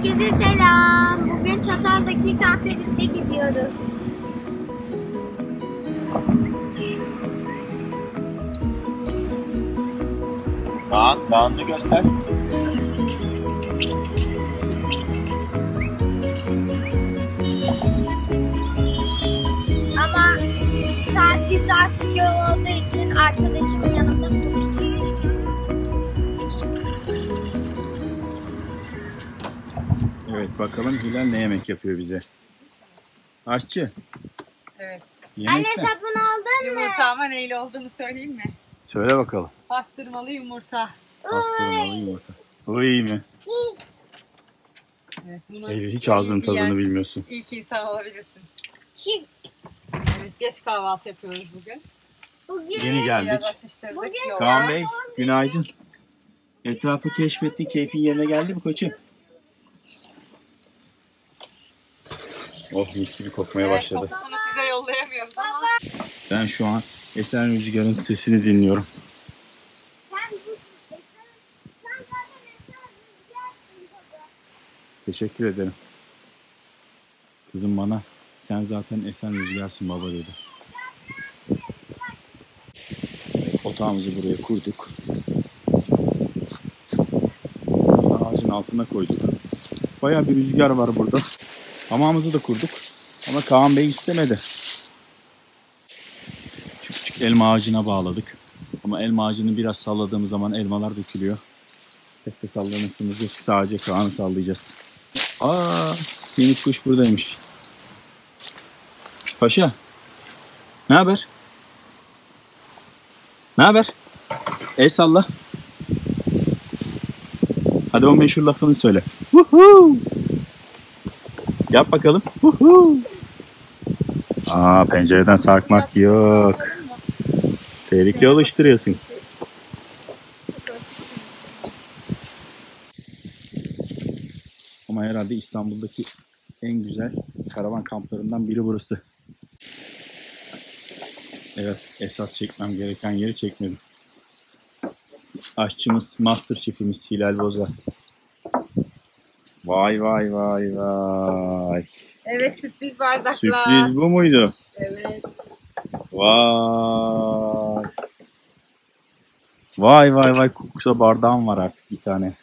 Herkese selam. Bugün Çatal'daki Kamperist'e gidiyoruz. Dağını göster. Ama saat 1 saatlik yol olduğu için arkadaşımın yanında tuttum. Evet, bakalım Hilal ne yemek yapıyor bize. Aşçı. Evet. Anne Yemek ne? sabun aldın mı? Yumurtama neyle olduğunu söyleyeyim mi? Söyle bakalım. Pastırmalı yumurta. Pastırmalı yumurta. O iyi mi? Evet, bunu Eylül, hiç ağzının tadını bilmiyorsun. İlk insan olabilirsin. Şık. Evet, geç kahvaltı yapıyoruz bugün. Bugün Yeni geldik. Biraz atıştırdık. Bugün yola. Kaan Bey, günaydın. Etrafı keşfettin, keyfin yerine geldi mi koçum? Oh, mis gibi kokmaya Evet, başladı. kokusunu size yollayamıyoruz ama. Ben şu an esen rüzgarın sesini dinliyorum. Teşekkür ederim. Kızım bana sen zaten esen rüzgarsın baba dedi. Otağımızı buraya kurduk. Ağacın altına koyduk. Bayağı bir rüzgar var burada. Hamamımızı da kurduk. Ama Kaan Bey istemedi. Küçük elma ağacına bağladık. Ama elma ağacını biraz salladığımız zaman elmalar dökülüyor. Pek de sallamasımız yok. Sadece Kaan'ı sallayacağız. Minik kuş buradaymış. Paşa. Ne haber? Ne haber? El salla. Hadi o meşhur lafını söyle. Woohoo! Yap bakalım. Woohoo! Pencereden sarkmak yok. Tehlike oluşturuyorsun. Ama herhalde İstanbul'daki en güzel karavan kamplarından biri burası. Evet, esas çekmem gereken yeri çekmedim. Aşçımız, master şefimiz Hilal Boza. Vay vay vay vay. Evet, sürpriz bardaklar. Sürpriz bu muydu? Evet. Vay. Vay vay vay, koksa bardağım var artık bir tane.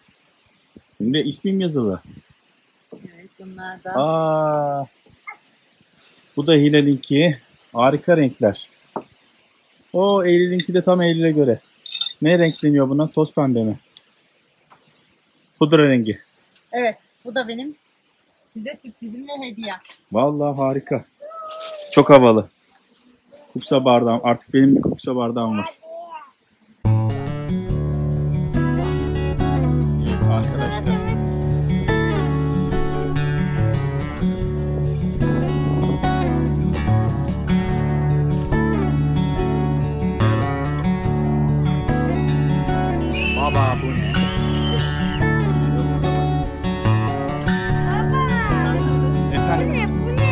Şimdi ismim yazılı. Evet, bunlar da. Bu da Hilal'inki. Harika renkler. O Eylül'inki de tam Eylül'e göre. Ne renkleniyor buna? Toz pembe mi? Pudra rengi. Evet, bu da benim size sürprizim ve hediye. Vallahi harika. Çok havalı. Kupsa bardağım. Artık benim bir kupsa bardağım var. Evet arkadaşlar. Baba bu ne? Efendim? Bu ne?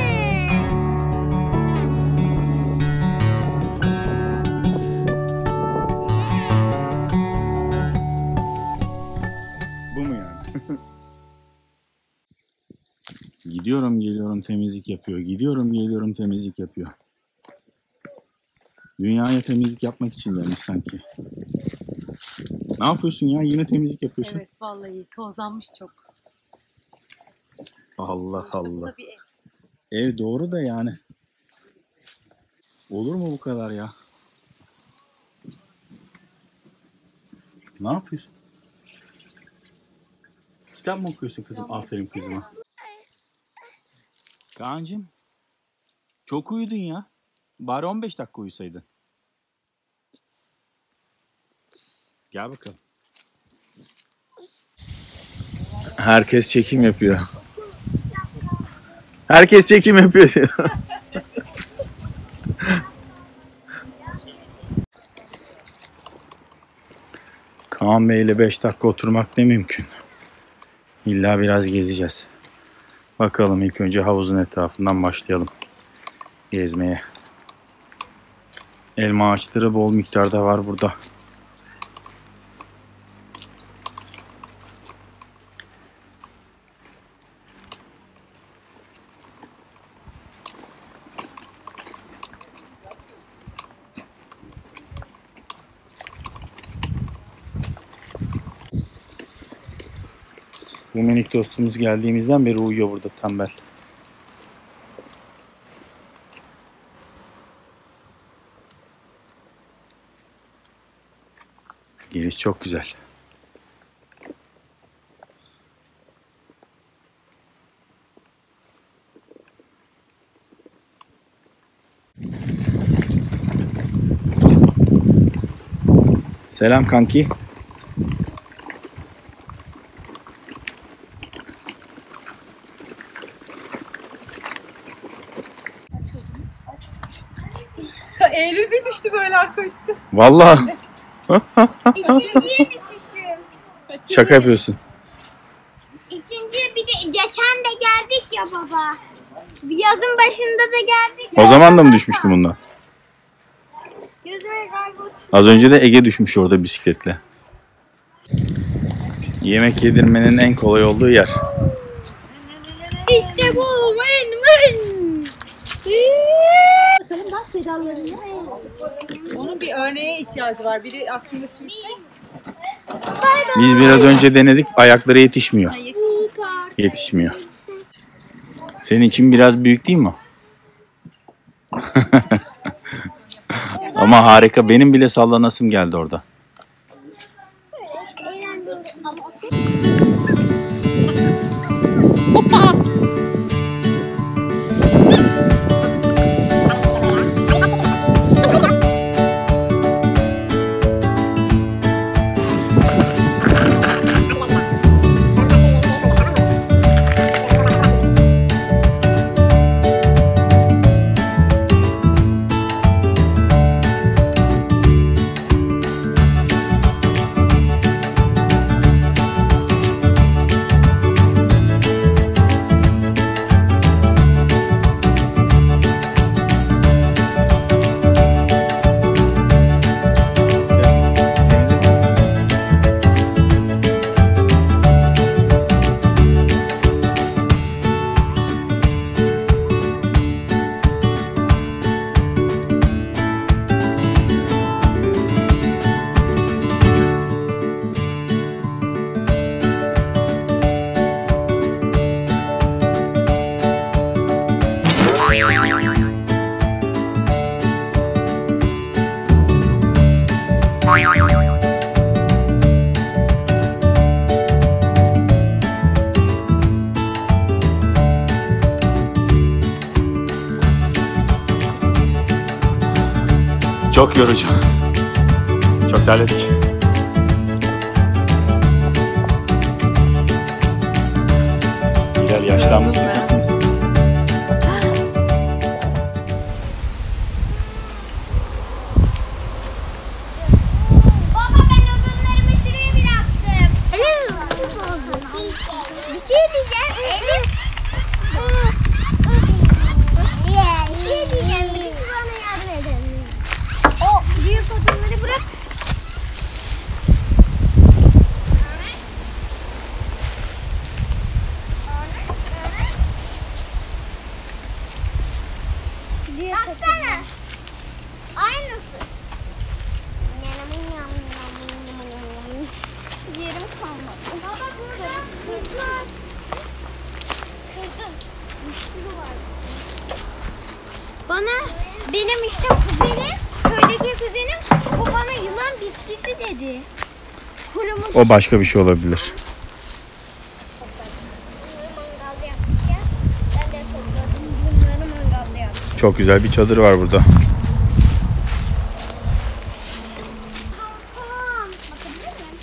Bu mu yani? Gidiyorum geliyorum temizlik yapıyor. Gidiyorum geliyorum temizlik yapıyor. Dünyaya temizlik yapmak için gelmiş sanki. Ne yapıyorsun ya? Yine temizlik yapıyorsun. Evet, vallahi tozlanmış çok. Allah Sonuçta bu Allah. da bir ev. Ev doğru da yani. Olur mu bu kadar ya? Ne yapıyorsun? Kitap mı okuyorsun kızım? Aferin kızıma. Kaan'cığım. Çok uyudun ya. Bari 15 dakika uyusaydın. Gel bakalım. Herkes çekim yapıyor. Herkes çekim yapıyor diyor. Kaan Bey ile 5 dakika oturmak ne mümkün. İlla biraz gezeceğiz. Bakalım, ilk önce havuzun etrafından başlayalım gezmeye. Elma ağaçları bol miktarda var burada. Bu minik dostumuz geldiğimizden beri uyuyor burada tembel. Giriş çok güzel. Selam kanki. Eylül bir düştü böyle arka üstü. Vallahi İkinciye düşüşüm. şaka yapıyorsun. İkinciye bir de geçen de geldik ya baba. Yazın başında da geldik. O zaman da mı düşmüştüm bundan? Yüzüme galiba. Az önce de Ege düşmüş orada bisikletle. Yemek yedirmenin en kolay olduğu yer. İşte bu. Bakalım dans pedallarını. Onun bir örneğe ihtiyacı var. Biri aslında sürse. Biz biraz önce denedik. Ayakları yetişmiyor. Yetişmiyor. Senin için biraz büyük değil mi? Ama harika. Benim bile sallanasım geldi orada. Çok yorucu. Çok terledik. Hilal yaşlanmışsın sen. Baba ben odunlarımı şuraya bıraktım. Bir şey diyeceğim. Elif. Bir şey diyeceğim. Birisi bana yardım edelim. O büyük odunları bırak. Baksana. Aynısı. Yerim kalmadı. Baba burada kızlar. Kızım. Müşteri var. Bana benim işte kuzenim, köydeki kuzenim bu bana yılan bitkisi dedi. Kurumuş. O başka bir şey olabilir. Mangal yapacağız. Ben de topladım. Bunları mangalda yapacağım. Çok güzel bir çadır var burada.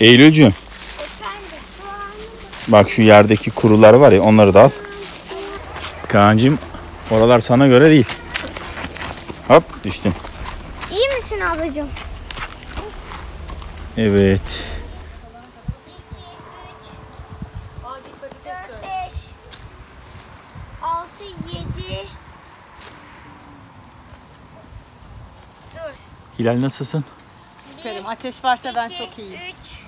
Eylülcüğüm, Efendim. bak şu yerdeki kurular var ya, onları da al. Kaan'cığım, oralar sana göre değil. Hop, düştüm. İyi misin ablacığım? Evet. 4, 5, 6, 7. Dur. Hilal nasılsın? Süperim. Ateş varsa ben çok iyiyim. 3,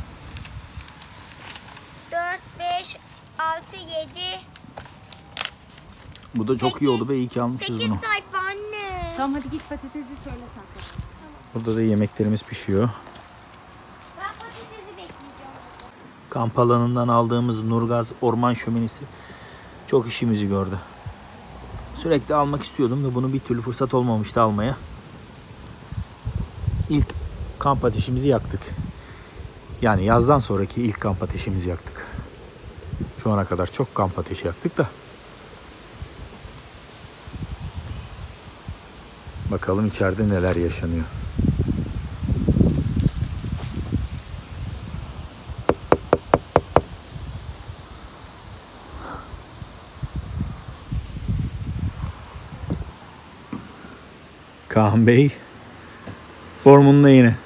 4, 5, 6, 7, Bu da çok iyi oldu be, iyi ki almışız 8 bunu. sayfa anne. Tamam hadi git patatesi söyle sen. Burada da yemeklerimiz pişiyor. Ben patatesi bekleyeceğim. Kamp alanından aldığımız Nurgaz orman şöminesi çok işimizi gördü. Sürekli almak istiyordum ve bunu bir türlü fırsat olmamıştı almaya. İlk kamp ateşimizi yaktık. Yani yazdan sonraki ilk kamp ateşimizi yaktık. Şu ana kadar çok kamp ateşi yaktık da. Bakalım içeride neler yaşanıyor. Kaan Bey formunla yine.